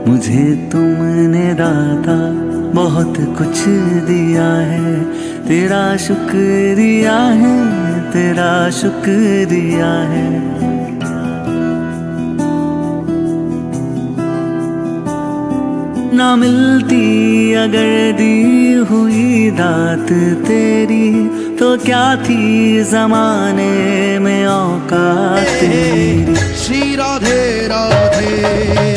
मुझे तुमने दाता बहुत कुछ दिया है, तेरा शुक्रिया है, तेरा शुक्रिया है। ना मिलती अगर दी हुई दात तेरी, तो क्या थी जमाने में औकात तेरी। श्री राधे राधे।